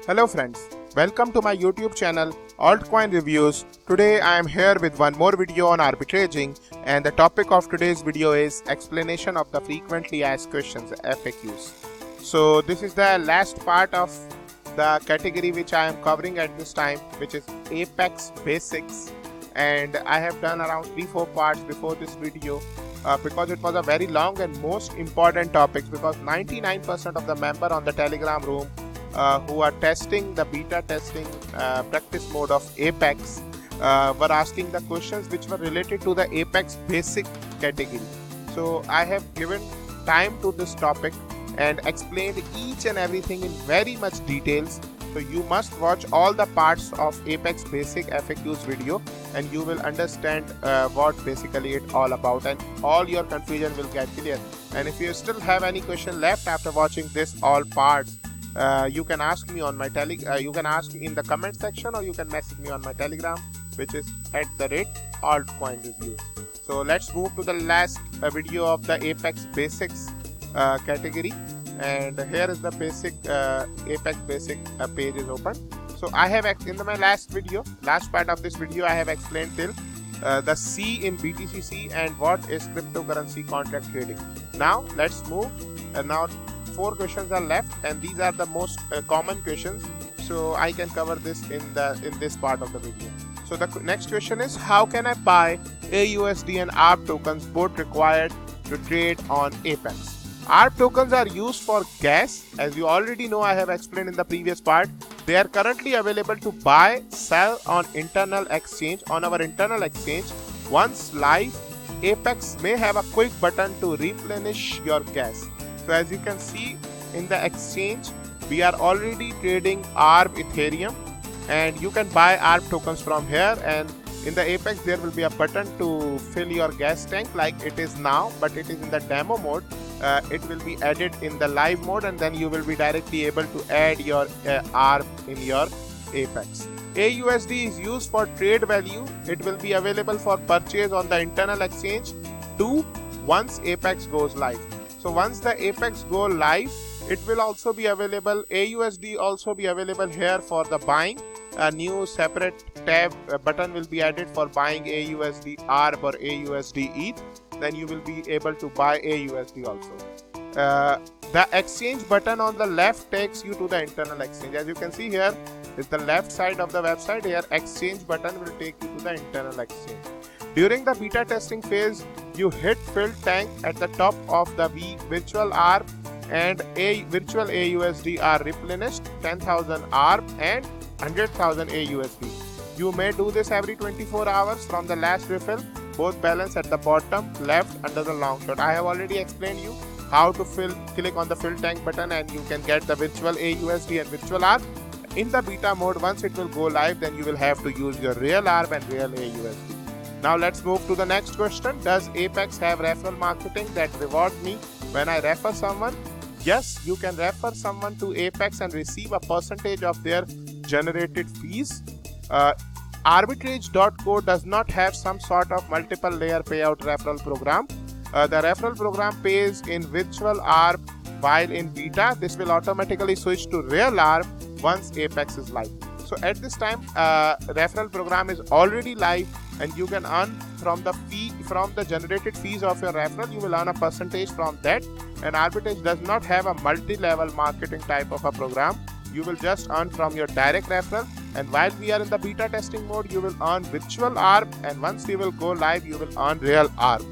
Hello friends, welcome to my YouTube channel Altcoin Reviews. Today I am here with one more video on arbitraging, and the topic of today's video is explanation of the frequently asked questions, FAQs. So this is the last part of the category which I am covering at this time, which is APEX Basics, and I have done around 3-4 parts before this video because it was a very long and most important topic, because 99% of the member on the Telegram room who are testing the beta testing practice mode of APEX were asking the questions which were related to the APEX basic category. So I have given time to this topic and explained each and everything in very much details. So you must watch all the parts of APEX basic FAQs video and you will understand what basically it all about, and all your confusion will get clear. And if you still have any question left after watching this all parts, you can ask me on my you can ask me in the comment section, or you can message me on my Telegram, which is @altcoin review. So let's move to the last video of the APEX basics category, and here is the basic APEX basic page is open. So I have in my last part of this video, I have explained till the C in BTCC and what is cryptocurrency contract trading. Now let's move, and now 4 questions are left, and these are the most common questions, so I can cover this in this part of the video. So the next question is, how can I buy AUSD and ARB tokens, both required to trade on APEX? ARB tokens are used for gas. As you already know, I have explained in the previous part. They are currently available to buy, sell on internal exchange, on our internal exchange. Once live, APEX may have a quick button to replenish your gas. So as you can see in the exchange, we are already trading ARB Ethereum, and you can buy ARB tokens from here. And in the APEX there will be a button to fill your gas tank like it is now, but it is in the demo mode. It will be added in the live mode, and then you will be directly able to add your ARB in your APEX. AUSD is used for trade value. It will be available for purchase on the internal exchange too once APEX goes live. So once the APEX go live, it will also be available. AUSD also be available here for the buying. A new separate tab button will be added for buying AUSD ARB or AUSD ETH. Then you will be able to buy AUSD also. The exchange button on the left takes you to the internal exchange. As you can see here is the left side of the website. Here exchange button will take you to the internal exchange. During the beta testing phase, you hit fill tank at the top of the virtual ARB, and a virtual AUSD are replenished 10,000 ARB and 100,000 AUSD. You may do this every 24 hours from the last refill. Both balance at the bottom left under the long shot. I have already explained you how to click on the fill tank button, and you can get the virtual AUSD and virtual ARB. In the beta mode, once it will go live, then you will have to use your real ARB and real AUSD. Now let's move to the next question. Does APEX have referral marketing that rewards me when I refer someone? Yes, you can refer someone to APEX and receive a percentage of their generated fees. Arbitrage.co does not have some sort of multiple layer payout referral program. The referral program pays in virtual ARB while in beta. This will automatically switch to real ARB once APEX is live. So at this time, referral program is already live, and you can earn from the generated fees of your referral. You will earn a percentage from that. And Arbitrage does not have a multi-level marketing type of a program. You will just earn from your direct referral. And while we are in the beta testing mode, you will earn virtual ARB, and once we will go live, you will earn real ARB.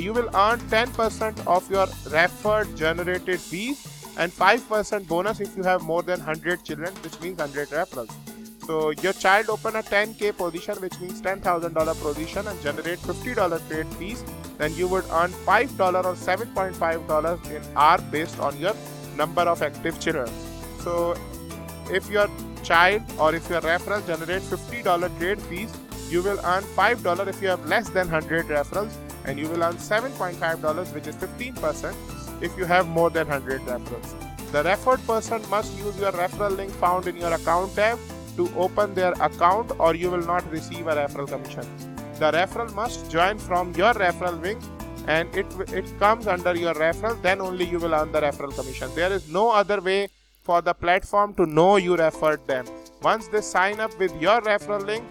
You will earn 10% of your referred generated fees and 5% bonus if you have more than 100 children, which means 100 referrals. So your child open a 10K position, which means $10,000 position, and generate $50 trade fees, then you would earn $5 or $7.5 in ARB based on your number of active children. So if your child or if your referral generate $50 trade fees, you will earn $5 if you have less than 100 referrals, and you will earn $7.5, which is 15% if you have more than 100 referrals. The referred person must use your referral link found in your account tab to open their account, or you will not receive a referral commission. The referral must join from your referral link, and it comes under your referral, then only you will earn the referral commission. There is no other way for the platform to know you referred them. Once they sign up with your referral link,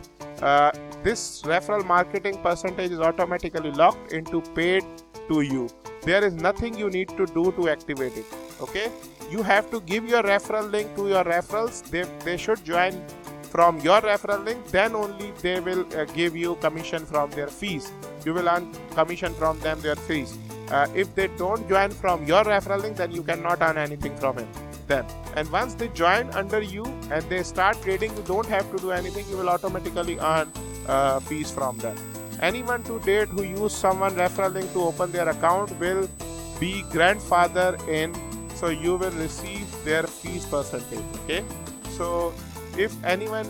this referral marketing percentage is automatically locked into paid to you. There is nothing you need to do to activate it. Okay, you have to give your referral link to your referrals. They should join from your referral link, then only they will give you commission from their fees. You will earn commission from them, their fees. If they don't join from your referral link, then you cannot earn anything from them. And once they join under you and they start trading, you don't have to do anything. You will automatically earn fees from them. Anyone to date who used someone referral link to open their account will be grandfather in, so you will receive their fees percentage. Okay, so if anyone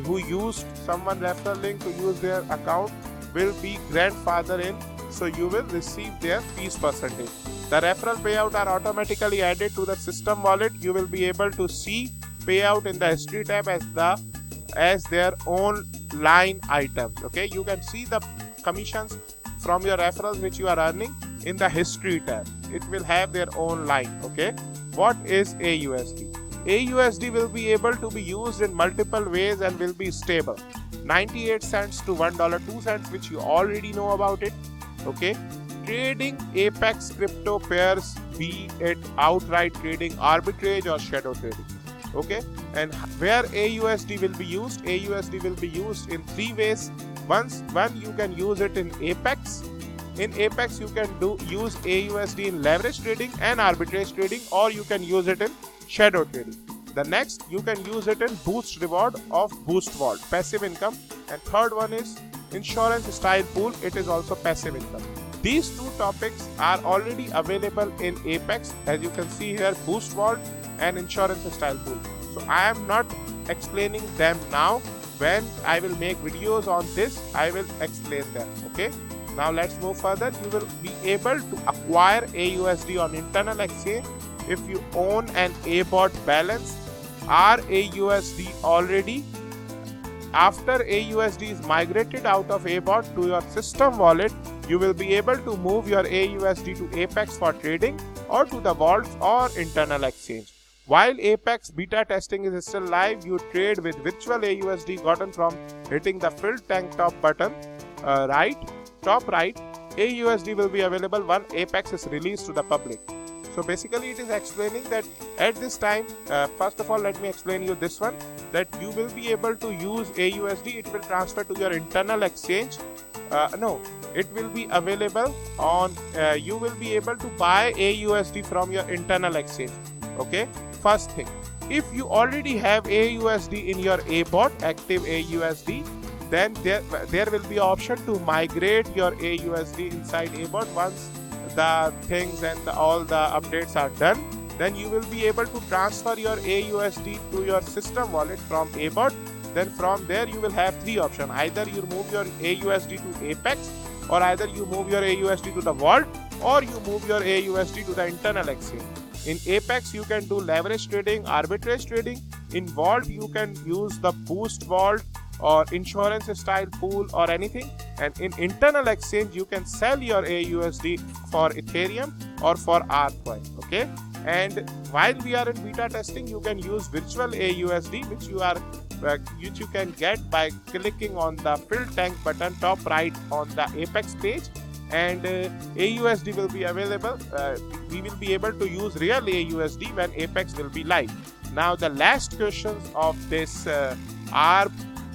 who used someone referral link to use their account will be grandfather in, so you will receive their fees percentage. The referral payout are automatically added to the system wallet. You will be able to see payout in the history tab as their own line items. Okay, you can see the commissions from your referrals which you are earning in the history tab. It will have their own line. Okay, what is AUSD? AUSD will be able to be used in multiple ways and will be stable. 98 cents to $1.02, which you already know about it. Okay, trading APEX crypto pairs, be it outright trading, arbitrage or shadow trading. Okay, and where AUSD will be used? AUSD will be used in three ways. One, you can use it in APEX. In APEX, you can use AUSD in leverage trading and arbitrage trading, or you can use it in shadow trading. The next, you can use it in boost reward of boost vault, passive income. And third one is insurance style pool. It is also passive income. These two topics are already available in APEX, as you can see here, boost vault and insurance style pool. So I am not explaining them now. When I will make videos on this, I will explain them. Okay, now let's move further. You will be able to acquire AUSD on internal exchange if you own an Abot balance. Are AUSD already? After AUSD is migrated out of Abot to your system wallet, you will be able to move your AUSD to APEX for trading or to the vaults or internal exchange. While APEX beta testing is still live, you trade with virtual AUSD gotten from hitting the fill tank top button, top right. AUSD will be available when APEX is released to the public. So basically it is explaining that at this time, first of all, let me explain you this one, that you will be able to use AUSD. It will transfer to your internal exchange. It will be available on, you will be able to buy AUSD from your internal exchange. Okay, first thing, if you already have AUSD in your Abot, active AUSD, then there will be option to migrate your AUSD inside Abot. Once the things and all the updates are done, then you will be able to transfer your AUSD to your system wallet from Abot. Then from there you will have three options. Either you move your AUSD to APEX, or either you move your AUSD to the vault, or you move your AUSD to the internal exchange. In APEX you can do leverage trading, arbitrage trading. In vault you can use the boost vault or insurance style pool or anything. And in internal exchange you can sell your AUSD for Ethereum or for Altcoin. Okay, and while we are in beta testing, you can use virtual AUSD, which you can get by clicking on the fill tank button top right on the APEX page, and AUSD will be available. We will be able to use real AUSD when APEX will be live. Now the last questions of this are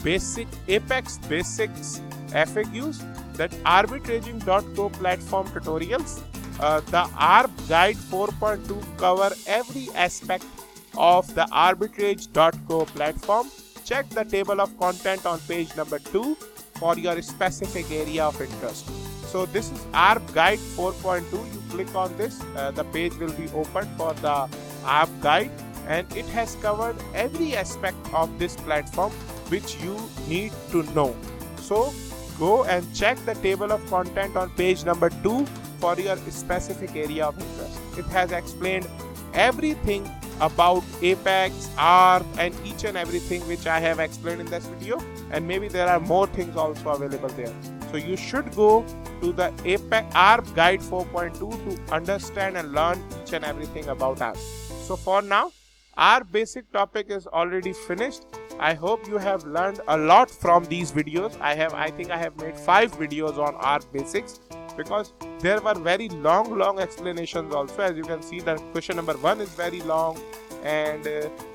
APEX basics FAQs, that arbitraging.co platform tutorials. The ARB guide 4.2 cover every aspect of the arbitrage.co platform. Check the table of content on page number 2 for your specific area of interest. So this is ARB guide 4.2. You click on this, the page will be opened for the ARB guide, and it has covered every aspect of this platform which you need to know. So go and check the table of content on page number 2 for your specific area of interest. It has explained everything about APEX, ARB, and each and everything which I have explained in this video, and maybe there are more things also available there. So you should go to the APEX ARB guide 4.2 to understand and learn each and everything about ARB. So for now, Our basic topic is already finished. I hope you have learned a lot from these videos. I think I have made 5 videos on ARB basics, because there were very long explanations also. As you can see, the question number 1 is very long, and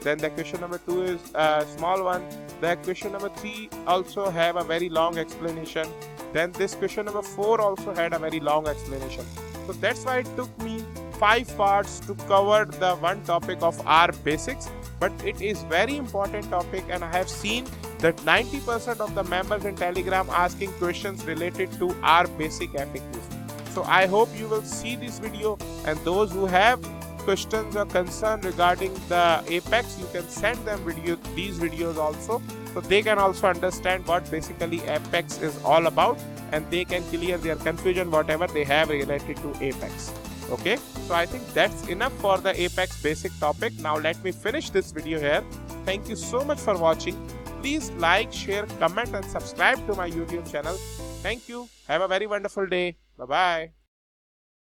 then the question number 2 is a small one. The question number 3 also have a very long explanation. Then this question number 4 also had a very long explanation. So that's why it took me 5 parts to cover the one topic of ARB basics. But it is very important topic, and I have seen that 90% of the members in Telegram asking questions related to ARB basic FAQs. So I hope you will see this video, and those who have questions or concern regarding the APEX, you can send them these videos also, so they can also understand what basically APEX is all about, and they can clear their confusion whatever they have related to APEX. Okay, so I think that's enough for the APEX basic topic. Now let me finish this video here. Thank you so much for watching. Please like, share, comment and subscribe to my YouTube channel. Thank you. Have a very wonderful day. Bye bye.